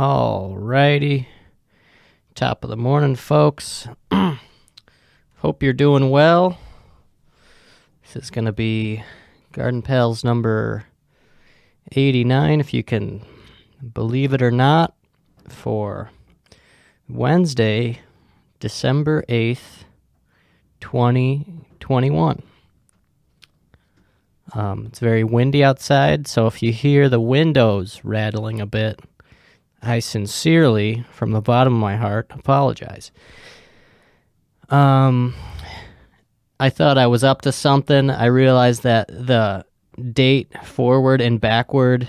Alrighty. Top of the morning, folks. Hope you're doing well. This is going to be Garden Pals number 89, if you can believe it or not, for Wednesday, December 8th, 2021. It's very windy outside, so if you hear the windows rattling a bit, I sincerely, from the bottom of my heart, apologize. I thought I was up to something. I realized that the date forward and backward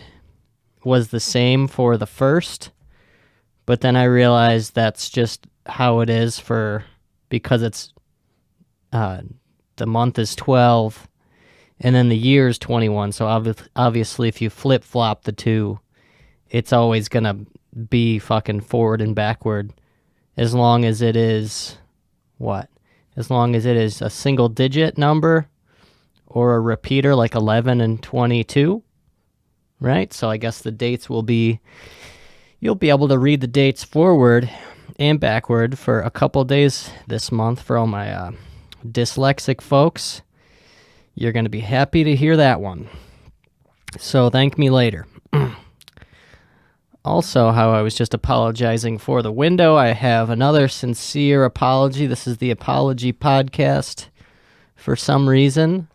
was the same for the first, but then I realized that's just how it is because it's the month is 12 and then the year is 21. So obviously if you flip-flop the two, it's always going to be fucking forward and backward as long as it is what? As long as it is a single digit number or a repeater like 11 and 22, right? So I guess the dates will be, you'll be able to read the dates forward and backward for a couple days this month for all my dyslexic folks. You're going to be happy to hear that one. So thank me later. Also, how I was just apologizing for the window, I have another sincere apology. This is the Apology Podcast. For some reason,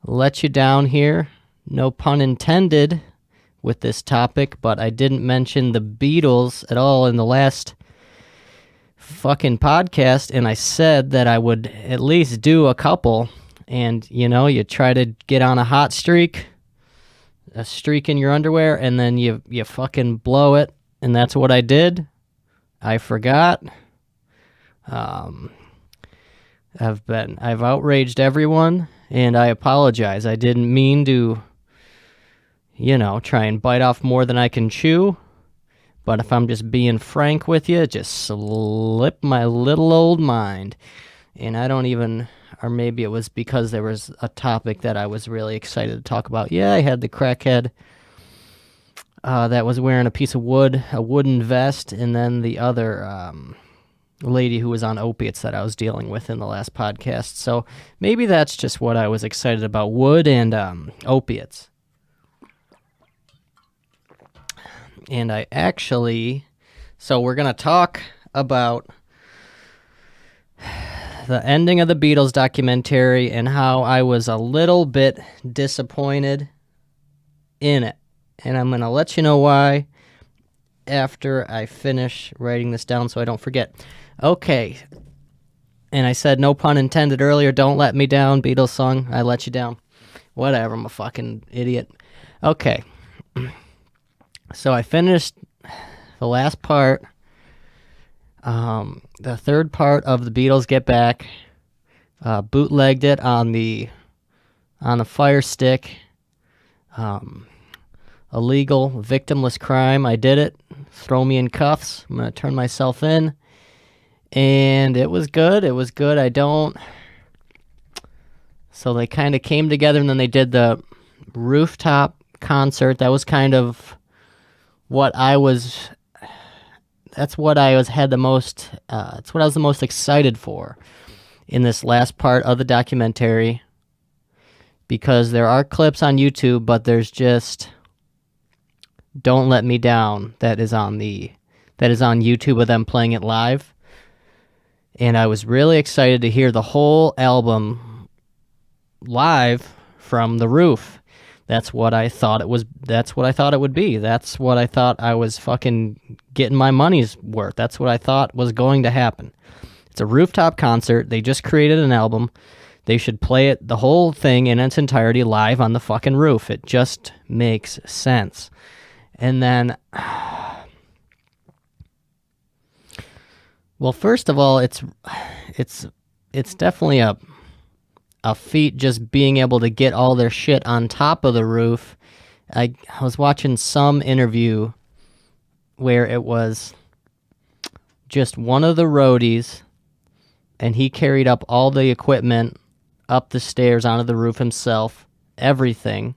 let you down here. No pun intended with this topic, but I didn't mention the Beatles at all in the last fucking podcast, and I said that I would at least do a couple, and, you try to get on a hot streak, a streak in your underwear, and then you fucking blow it, and that's what I did. I forgot. I've outraged everyone, and I apologize. I didn't mean to, try and bite off more than I can chew, but if I'm just being frank with you, it just slipped my little old mind, and or maybe it was because there was a topic that I was really excited to talk about. Yeah, I had the crackhead that was wearing a piece of wood, a wooden vest, and then the other lady who was on opiates that I was dealing with in the last podcast. So maybe that's just what I was excited about, wood and opiates. And so we're going to talk about the ending of the Beatles documentary and how I was a little bit disappointed in it. And I'm going to let you know why after I finish writing this down so I don't forget. Okay. And I said no pun intended earlier, Don't Let Me Down, Beatles song, I let you down. Whatever, I'm a fucking idiot. Okay. So I finished the last part. The third part of the Beatles Get Back, bootlegged it on the Fire Stick, illegal, victimless crime. I did it. Throw me in cuffs. I'm gonna turn myself in, and it was good. So they kind of came together, and then they did the rooftop concert. That was kind of what I was. That's what I was the most excited for in this last part of the documentary, because there are clips on YouTube, but there's just Don't Let Me Down that is on YouTube of them playing it live. And I was really excited to hear the whole album live from the roof. That's what I thought it was. That's what I thought it would be. That's what I thought I was fucking getting my money's worth. That's what I thought was going to happen. It's a rooftop concert. They just created an album. They should play it, the whole thing in its entirety, live on the fucking roof. It just makes sense. And then, well, first of all, it's definitely a feat just being able to get all their shit on top of the roof. I was watching some interview where it was just one of the roadies, and he carried up all the equipment up the stairs onto the roof himself, everything.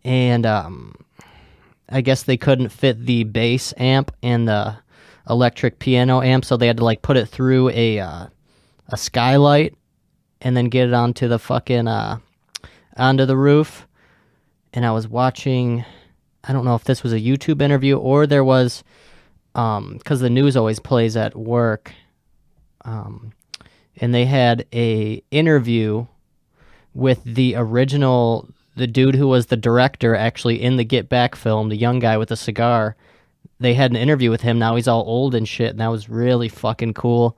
And I guess they couldn't fit the bass amp and the electric piano amp, so they had to like put it through a skylight and then get it onto the fucking onto the roof. And I was watching, I don't know if this was a YouTube interview or there was, because the news always plays at work, and they had a interview with the dude who was the director actually in the Get Back film, the young guy with the cigar. They had an interview with him. Now he's all old and shit, and that was really fucking cool.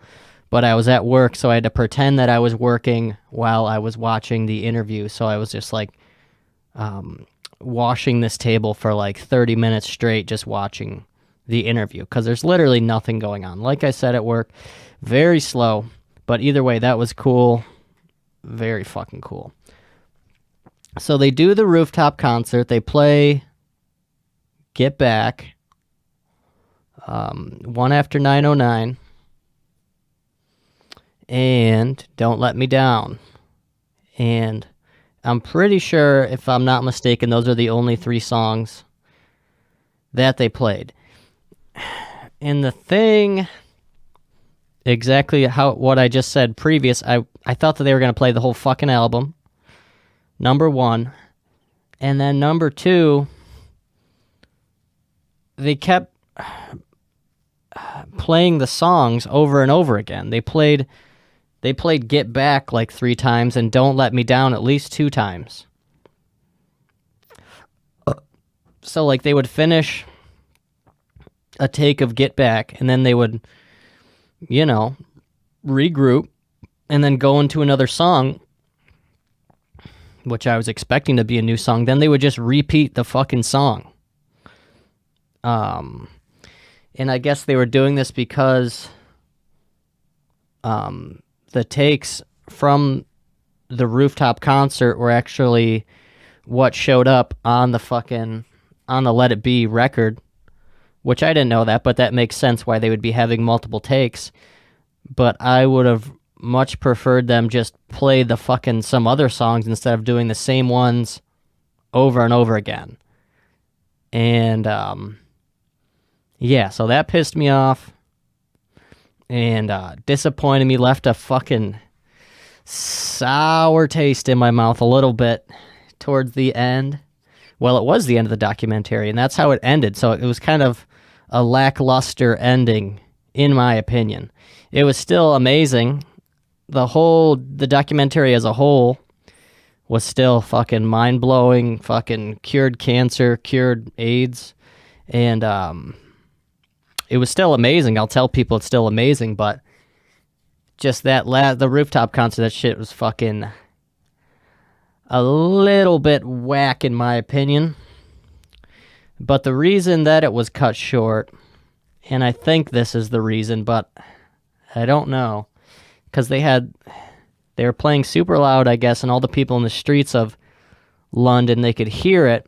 But I was at work, so I had to pretend that I was working while I was watching the interview. So I was just like washing this table for like 30 minutes straight, just watching the interview, because there's literally nothing going on. Like I said, at work, very slow. But either way, that was cool. Very fucking cool. So they do the rooftop concert. They play Get Back, One After 909, and Don't Let Me Down. And I'm pretty sure, if I'm not mistaken, those are the only 3 songs that they played. And the thing, exactly what I just said previous, I thought that they were going to play the whole fucking album, number 1. And then number 2, they kept playing the songs over and over again. They played Get Back like 3 times and Don't Let Me Down at least 2 times. So like they would finish a take of Get Back and then they would, regroup and then go into another song, which I was expecting to be a new song. Then they would just repeat the fucking song. And I guess they were doing this because the takes from the rooftop concert were actually what showed up on the Let It Be record, which I didn't know that, but that makes sense why they would be having multiple takes. But I would have much preferred them just play the fucking some other songs instead of doing the same ones over and over again. And yeah, so that pissed me off and disappointed me, left a fucking sour taste in my mouth a little bit towards the end. Well, it was the end of the documentary, and that's how it ended, so it was kind of a lackluster ending, in my opinion. It was still amazing. The documentary as a whole was still fucking mind-blowing, fucking cured cancer, cured AIDS, and it was still amazing. I'll tell people it's still amazing, but just the rooftop concert, that shit was fucking a little bit whack in my opinion. But the reason that it was cut short, and I think this is the reason, but I don't know, because they were playing super loud, I guess, and all the people in the streets of London, they could hear it.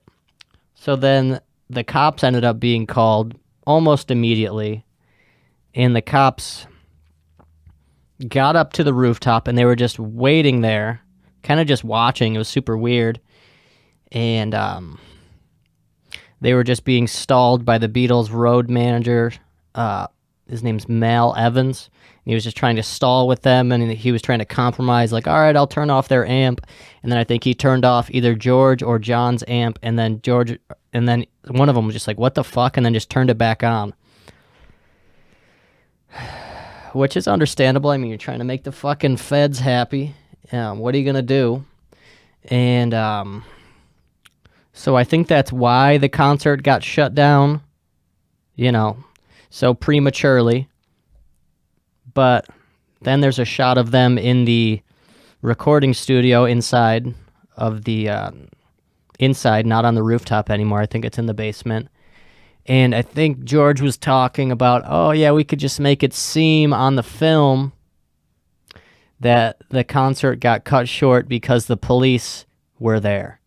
So then the cops ended up being called almost immediately, and the cops got up to the rooftop, and they were just waiting there, kind of just watching. It was super weird, and they were just being stalled by the Beatles road manager. His name's Mal Evans. He was just trying to stall with them, and he was trying to compromise, like, all right, I'll turn off their amp. And then I think he turned off either George or John's amp, and then one of them was just like, what the fuck, and then just turned it back on. Which is understandable. I mean, you're trying to make the fucking feds happy. What are you going to do? And so I think that's why the concert got shut down, so prematurely. But then there's a shot of them in the recording studio inside, not on the rooftop anymore. I think it's in the basement. And I think George was talking about, oh yeah, we could just make it seem on the film that the concert got cut short because the police were there.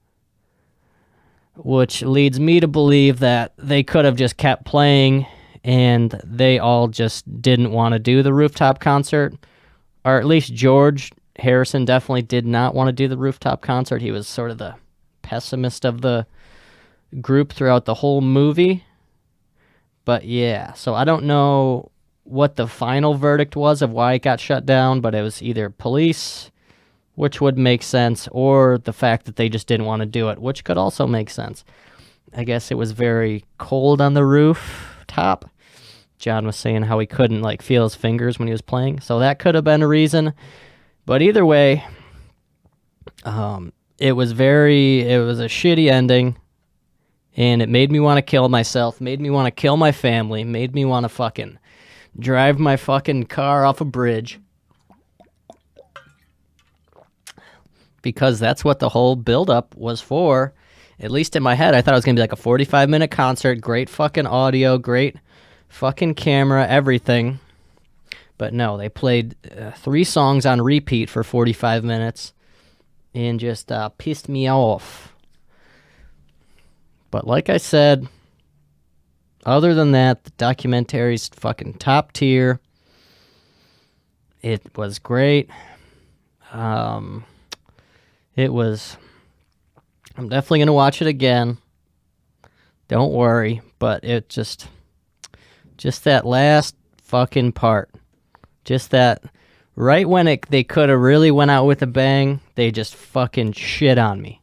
Which leads me to believe that they could have just kept playing and they all just didn't want to do the rooftop concert. Or at least George Harrison definitely did not want to do the rooftop concert. He was sort of the pessimist of the group throughout the whole movie. But yeah, so I don't know what the final verdict was of why it got shut down, but it was either police, which would make sense, or the fact that they just didn't want to do it, which could also make sense. I guess it was very cold on the rooftop. John was saying how he couldn't like feel his fingers when he was playing, so that could have been a reason. But either way, it was a shitty ending, and it made me want to kill myself, made me want to kill my family, made me want to fucking drive my fucking car off a bridge. Because that's what the whole build-up was for. At least in my head, I thought it was going to be like a 45-minute concert, great fucking audio, great fucking camera, everything. But no, they played 3 songs on repeat for 45 minutes and just pissed me off. But like I said, other than that, the documentary's fucking top tier. It was great. It was... I'm definitely going to watch it again. Don't worry. But it just that last fucking part. Just that... Right when they could have really went out with a bang, they just fucking shit on me.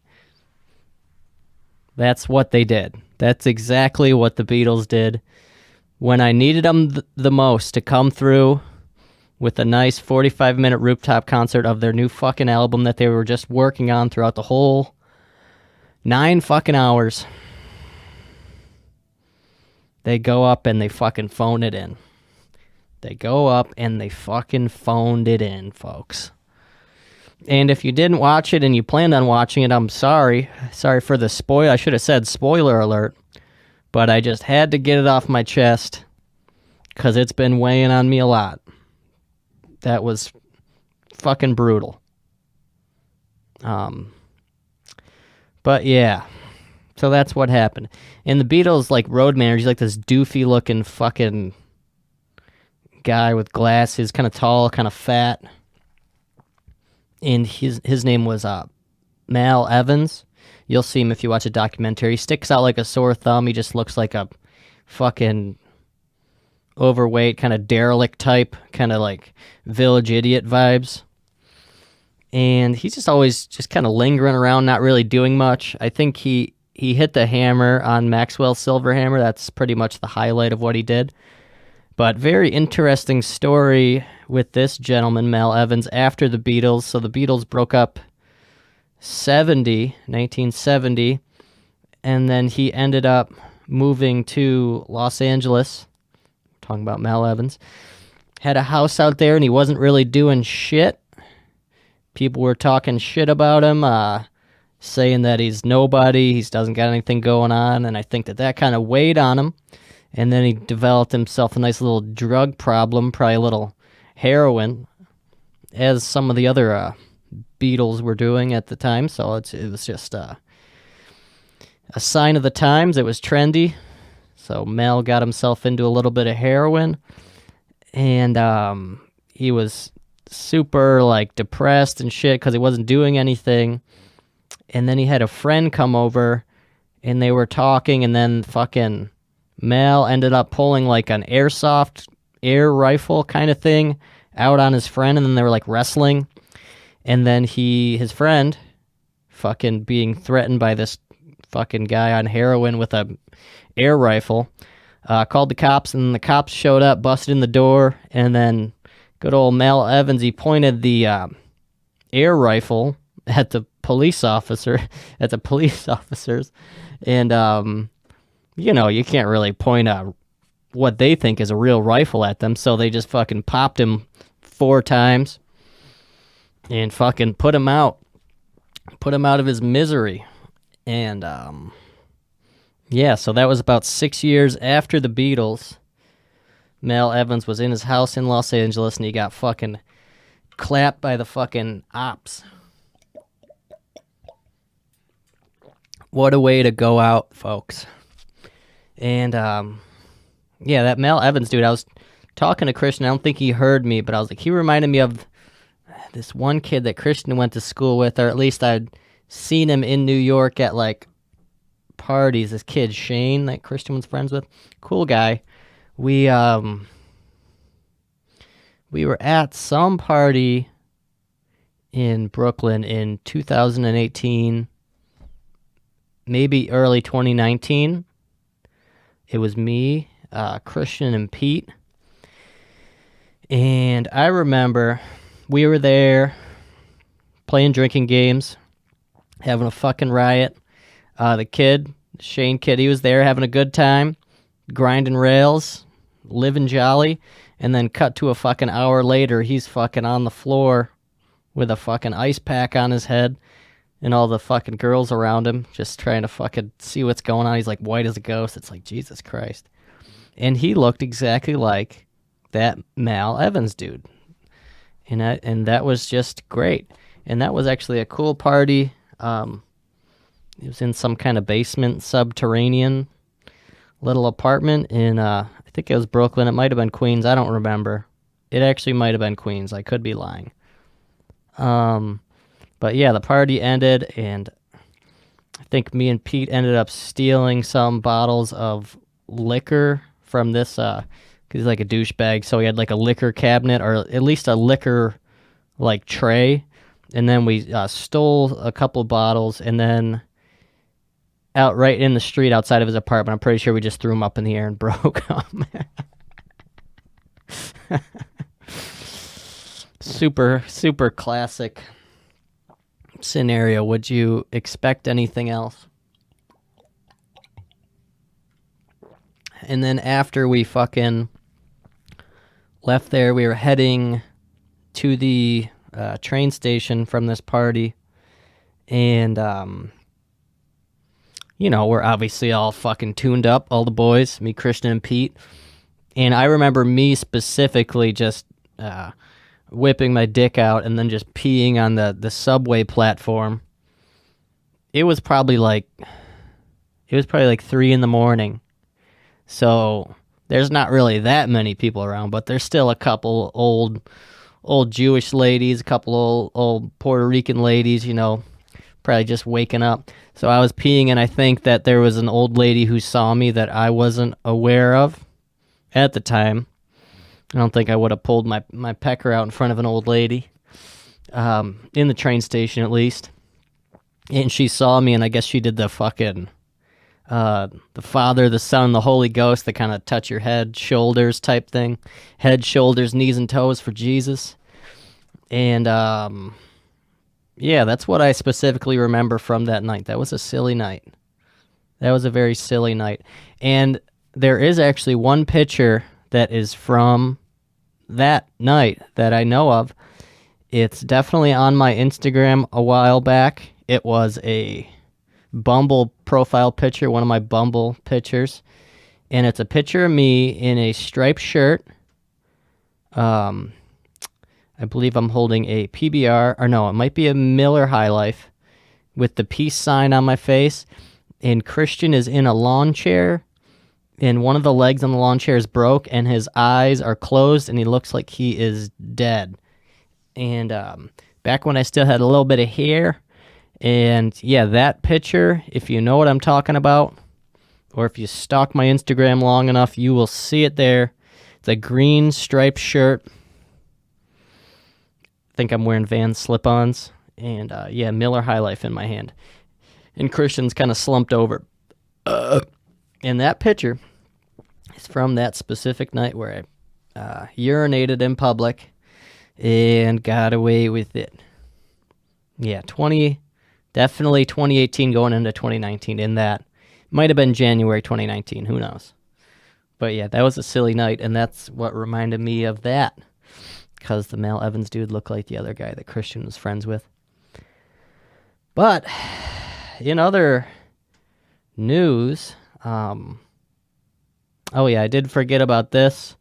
That's what they did. That's exactly what the Beatles did. When I needed them the most to come through with a nice 45-minute rooftop concert of their new fucking album that they were just working on throughout the whole 9 fucking hours, they go up and they fucking phone it in. They go up and they fucking phoned it in, folks. And if you didn't watch it and you planned on watching it, I'm sorry. Sorry for the spoil. I should have said spoiler alert. But I just had to get it off my chest because it's been weighing on me a lot. That was fucking brutal. But yeah. So that's what happened. And the Beatles, like, road manager, he's like this doofy looking fucking guy with glasses, kind of tall, kind of fat. And his name was Mal Evans. You'll see him if you watch a documentary. He sticks out like a sore thumb. He just looks like a fucking overweight, kind of derelict type, kind of like Village Idiot vibes. And he's just always just kind of lingering around, not really doing much. I think he hit the hammer on Maxwell's Silver Hammer. That's pretty much the highlight of what he did. But very interesting story with this gentleman, Mal Evans, after the Beatles. So the Beatles broke up 1970, and then he ended up moving to Los Angeles. Talking about Mal Evans. Had a house out there, and he wasn't really doing shit. People were talking shit about him, saying that he's nobody, he doesn't got anything going on, and I think that kind of weighed on him. And then he developed himself a nice little drug problem, probably a little heroin, as some of the other Beatles were doing at the time. So it was just a sign of the times. It was trendy. So Mel got himself into a little bit of heroin, and he was super like depressed and shit because he wasn't doing anything. And then he had a friend come over, and they were talking, and then fucking Mel ended up pulling like an airsoft air rifle kind of thing out on his friend, and then they were like wrestling. And then his friend, fucking being threatened by this fucking guy on heroin with a air rifle, called the cops, and the cops showed up, busted in the door, and then good old Mal Evans, he pointed the air rifle at the police officers, and you know, you can't really point what they think is a real rifle at them, so they just fucking popped him 4 times and fucking put him out of his misery. And yeah, so that was about 6 years after the Beatles. Mal Evans was in his house in Los Angeles, and he got fucking clapped by the fucking ops. What a way to go out, folks. And, yeah, that Mal Evans dude, I was talking to Christian. I don't think he heard me, but I was like, he reminded me of this one kid that Christian went to school with, or at least I'd seen him in New York at, like, parties. This kid, Shane, that Christian was friends with, cool guy. We were at some party in Brooklyn in 2018, maybe early 2019. It was me, Christian, and Pete. And I remember we were there playing drinking games, having a fucking riot. The kid, Shane kid, he was there having a good time, grinding rails, living jolly. And then cut to a fucking hour later, he's fucking on the floor with a fucking ice pack on his head and all the fucking girls around him just trying to fucking see what's going on. He's like white as a ghost. It's like, Jesus Christ. And he looked exactly like that Mal Evans dude. And that was just great. And that was actually a cool party. It was in some kind of basement, subterranean little apartment in, I think it was Brooklyn. It might have been Queens. I don't remember. It actually might have been Queens. I could be lying. But yeah, the party ended, and I think me and Pete ended up stealing some bottles of liquor from this, because he's like a douchebag, so he had like a liquor cabinet, or at least a liquor, like, tray, and then we stole a couple bottles, and then out right in the street outside of his apartment, I'm pretty sure we just threw them up in the air and broke them. Super, super classic scenario. Would you expect anything else? And then after we fucking left there, we were heading to the train station from this party. And, we're obviously all fucking tuned up, all the boys, me, Christian, and Pete. And I remember me specifically just whipping my dick out and then just peeing on the subway platform. It was probably like 3 in the morning. So there's not really that many people around, but there's still a couple old Jewish ladies, a couple old Puerto Rican ladies, probably just waking up. So I was peeing, and I think that there was an old lady who saw me that I wasn't aware of at the time. I don't think I would have pulled my pecker out in front of an old lady, in the train station at least. And she saw me, and I guess she did the fucking, the Father, the Son, the Holy Ghost, the kind of touch your head, shoulders type thing. Head, shoulders, knees, and toes for Jesus. And, yeah, that's what I specifically remember from that night. That was a silly night. That was a very silly night. And there is actually one picture that is from that night that I know of. It's definitely on my Instagram a while back. It was a Bumble profile picture, one of my Bumble pictures. And it's a picture of me in a striped shirt. I believe I'm holding a PBR, or no, it might be a Miller High Life with the peace sign on my face. And Christian is in a lawn chair, and one of the legs on the lawn chair is broke, and his eyes are closed, and he looks like he is dead. And back when I still had a little bit of hair, and yeah, that picture, if you know what I'm talking about, or if you stalk my Instagram long enough, you will see it there. It's a green striped shirt. I think I'm wearing Vans slip-ons, and yeah, Miller High Life in my hand. And Christian's kind of slumped over. And that picture is from that specific night where I urinated in public and got away with it. Yeah, definitely 2018 going into 2019 in that. Might have been January 2019, who knows. But yeah, that was a silly night, and that's what reminded me of that. Because the Mal Evans dude looked like the other guy that Christian was friends with. But in other news, oh yeah, I did forget about this.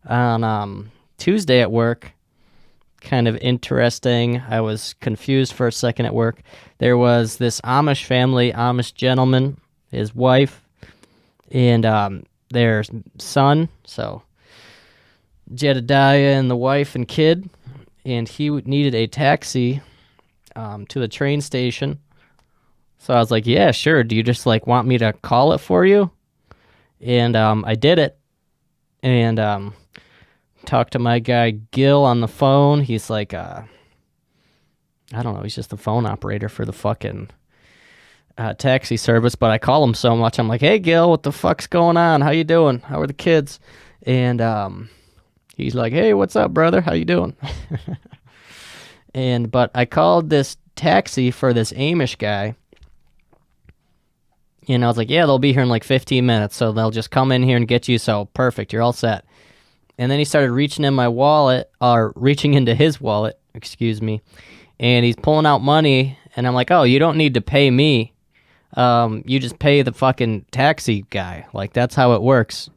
On Tuesday at work, kind of interesting. I was confused for a second at work. There was this Amish family, Amish gentleman, his wife, and their son, so Jedediah and the wife and kid, and he needed a taxi to the train station So I was like, yeah, sure. Do you just like want me to call it for you? And I did it. And talked to my guy Gil on the phone. He's like, I don't know. He's just the phone operator for the fucking taxi service. But I call him so much. I'm like, hey, Gil, what the fuck's going on? How you doing? How are the kids? And he's like, hey, what's up, brother? How you doing? But I called this taxi for this Amish guy. And I was like, yeah, they'll be here in like 15 minutes. So they'll just come in here and get you. So perfect. You're all set. And then he started reaching in my wallet, or reaching into his wallet, excuse me. And he's pulling out money. And I'm like, oh, you don't need to pay me. You just pay the fucking taxi guy. Like, that's how it works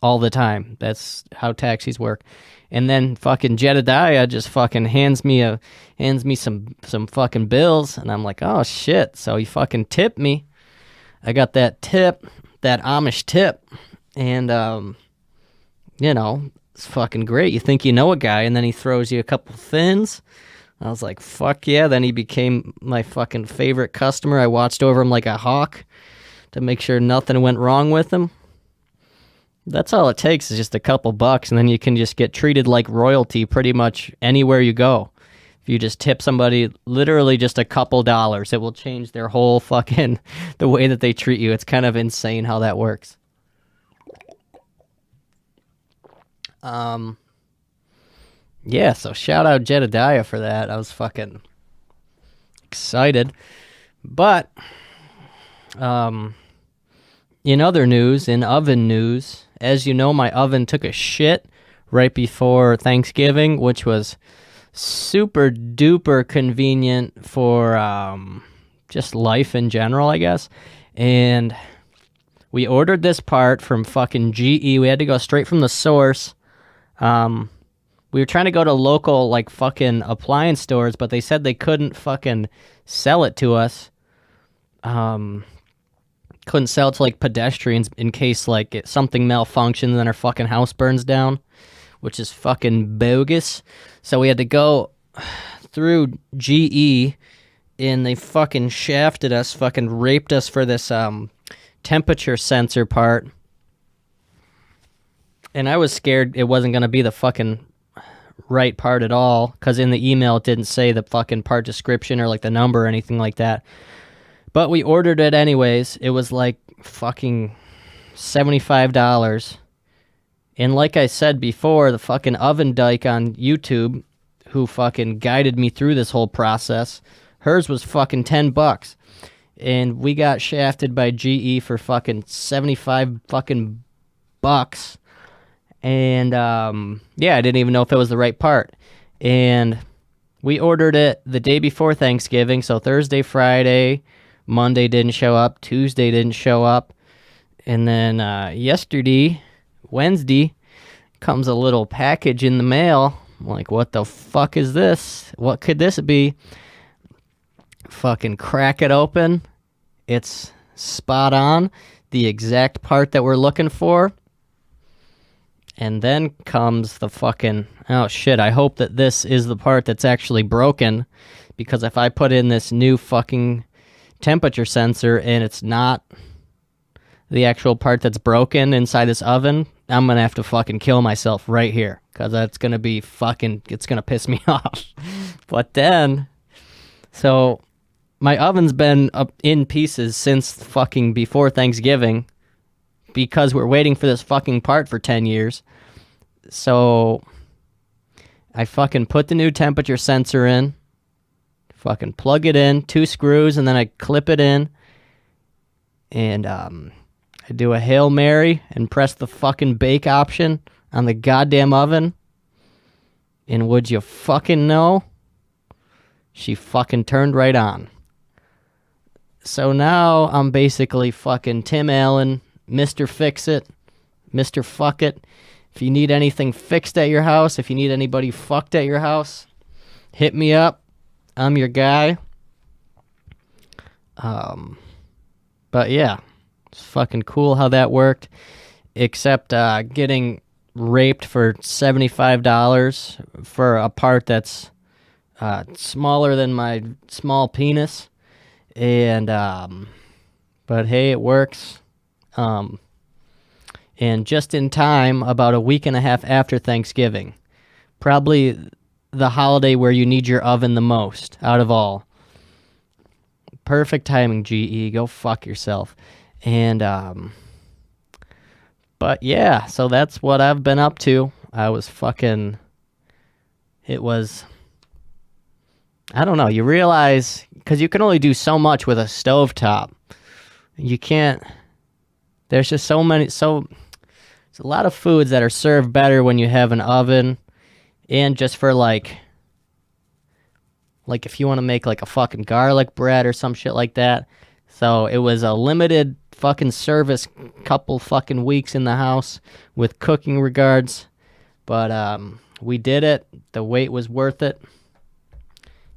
all the time. That's how taxis work. And then fucking Jedediah just fucking hands me some fucking bills. And I'm like, oh, shit. So he fucking tipped me. I got that tip, that Amish tip, and, it's fucking great. You think you know a guy, and then he throws you a couple thins. I was like, fuck yeah. Then he became my fucking favorite customer. I watched over him like a hawk to make sure nothing went wrong with him. That's all it takes is just a couple bucks, and then you can just get treated like royalty pretty much anywhere you go. If you just tip somebody literally just a couple dollars, it will change their whole fucking, the way that they treat you. It's kind of insane how that works. Yeah, so shout out Jedediah for that. I was fucking excited. But, in other news, in oven news, as you know, my oven took a shit right before Thanksgiving, which was super duper convenient for just life in general, I guess. And we ordered this part from fucking GE. We had to go straight from the source. We were trying to go to local like fucking appliance stores, but they said they couldn't fucking sell it to us. Couldn't sell it to like pedestrians in case like something malfunctions and then our fucking house burns down, which is fucking bogus. So we had to go through GE, and they fucking shafted us, fucking raped us for this temperature sensor part. And I was scared it wasn't going to be the fucking right part at all, because in the email it didn't say the fucking part description or like the number or anything like that. But we ordered it anyways. It was like fucking $75. And like I said before, the fucking oven dyke on YouTube, who fucking guided me through this whole process, hers was fucking $10. And we got shafted by GE for fucking 75 fucking bucks. And yeah, I didn't even know if it was the right part. And we ordered it the day before Thanksgiving, so Thursday, Friday, Monday didn't show up, Tuesday didn't show up, and then Wednesday, comes a little package in the mail. I'm like, what the fuck is this? What could this be? Fucking crack it open. It's spot on, the exact part that we're looking for. And then comes the fucking, oh shit, I hope that this is the part that's actually broken, because if I put in this new fucking temperature sensor and it's not the actual part that's broken inside this oven, I'm gonna have to fucking kill myself right here, because that's gonna be fucking, it's gonna piss me off. But then, so my oven's been up in pieces since fucking before Thanksgiving, because we're waiting for this fucking part for 10 years. So I fucking put the new temperature sensor in, fucking plug it in, 2 screws, and then I clip it in, and I do a Hail Mary and press the fucking bake option on the goddamn oven. And would you fucking know? She fucking turned right on. So now I'm basically fucking Tim Allen, Mr. Fix-It, Mr. Fuck It. If you need anything fixed at your house, if you need anybody fucked at your house, hit me up. I'm your guy. But yeah, it's fucking cool how that worked. Except getting raped for $75 for a part that's smaller than my small penis. And but hey, it works. Um, and just in time, about a week and a half after Thanksgiving, probably the holiday where you need your oven the most out of all. Perfect timing, GE. Go fuck yourself. And but yeah, so that's what I've been up to. I was fucking. It was. I don't know. You realize because you can only do so much with a stovetop. You can't. There's just so many. So there's a lot of foods that are served better when you have an oven, and just for like if you want to make like a fucking garlic bread or some shit like that. So it was a limited fucking service, couple fucking weeks in the house with cooking regards, but we did it. The wait was worth it.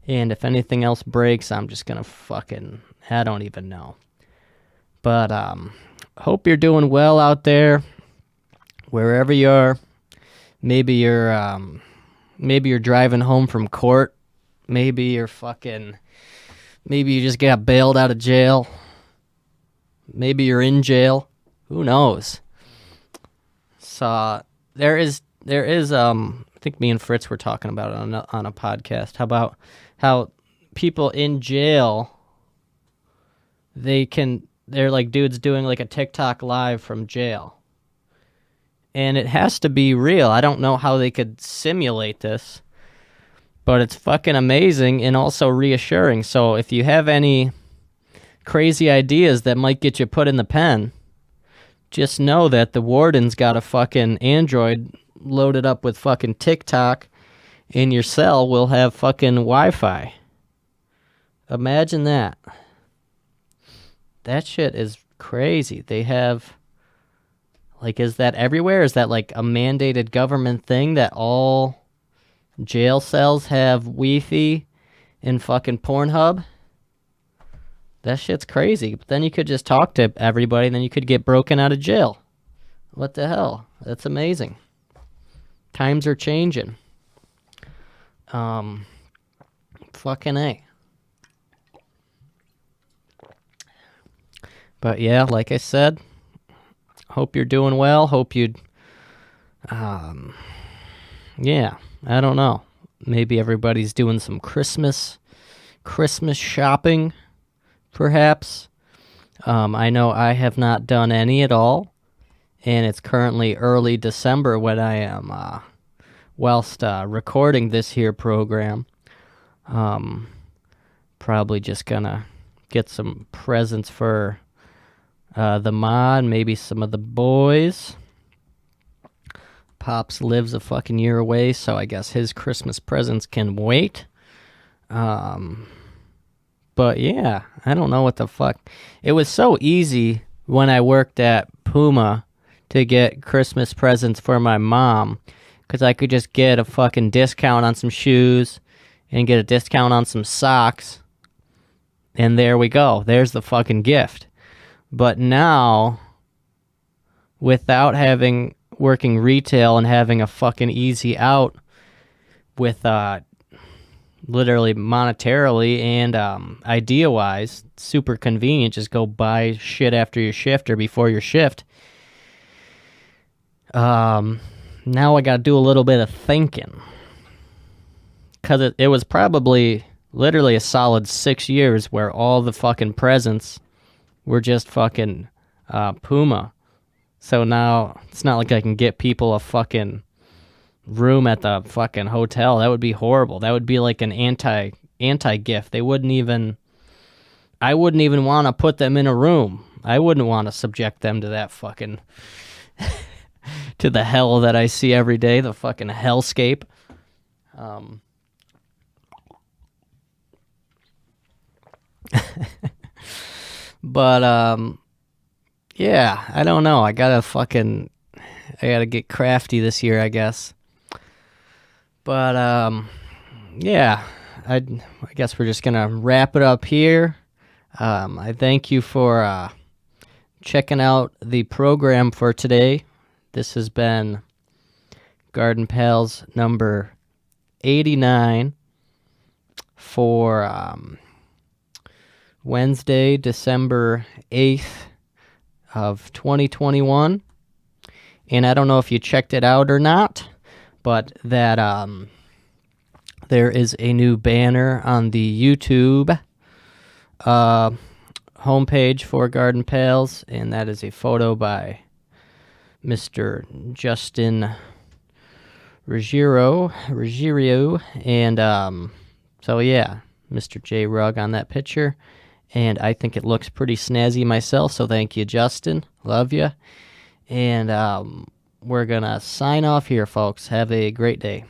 And if anything else breaks, I'm just gonna fucking, I don't even know. But hope you're doing well out there, wherever you are. Maybe you're driving home from court. Maybe you just got bailed out of jail. Maybe you're in jail. Who knows? So there is I think me and Fritz were talking about it on a podcast. How about how people in jail, they're like dudes doing like a TikTok live from jail. And it has to be real. I don't know how they could simulate this, but it's fucking amazing and also reassuring. So if you have any crazy ideas that might get you put in the pen, just know that the warden's got a fucking Android loaded up with fucking TikTok, and your cell will have fucking Wi-Fi. Imagine that. That shit is crazy. They have, like, is that everywhere? Is that like a mandated government thing that all jail cells have Wi-Fi and fucking Pornhub? That shit's crazy. But then you could just talk to everybody, and then you could get broken out of jail. What the hell? That's amazing. Times are changing. Fucking A. But yeah, like I said, hope you're doing well. Hope you'd, yeah, I don't know. Maybe everybody's doing some Christmas shopping, perhaps. I know I have not done any at all, and it's currently early December when I am, whilst recording this here program. Probably just gonna get some presents for the mod, maybe some of the boys. Pops lives a fucking year away, so I guess his Christmas presents can wait. But yeah, I don't know what the fuck. It was so easy when I worked at Puma to get Christmas presents for my mom, because I could just get a fucking discount on some shoes and get a discount on some socks. And there we go. There's the fucking gift. But now, without working retail and having a fucking easy out with literally monetarily and idea-wise, super convenient. Just go buy shit after your shift or before your shift. Now I got to do a little bit of thinking. Because it was probably literally a solid 6 years where all the fucking presents were just fucking Puma. So now it's not like I can get people a fucking room at the fucking hotel. That would be horrible. That would be like an anti-gift. I wouldn't even want to put them in a room. I wouldn't want to subject them to that fucking to the hell that I see every day, the fucking hellscape. But yeah, I don't know. I gotta get crafty this year, I guess. But yeah, I guess we're just gonna wrap it up here. I thank you for checking out the program for today. This has been Garden Pals number 89 for Wednesday, December 8th of 2021. And I don't know if you checked it out or not, but that there is a new banner on the YouTube homepage for Garden Pals, and that is a photo by Mr. Justin Ruggiero, and so yeah, Mr. J. Rugg on that picture, and I think it looks pretty snazzy myself, so thank you, Justin. Love you. And we're gonna sign off here, folks. Have a great day.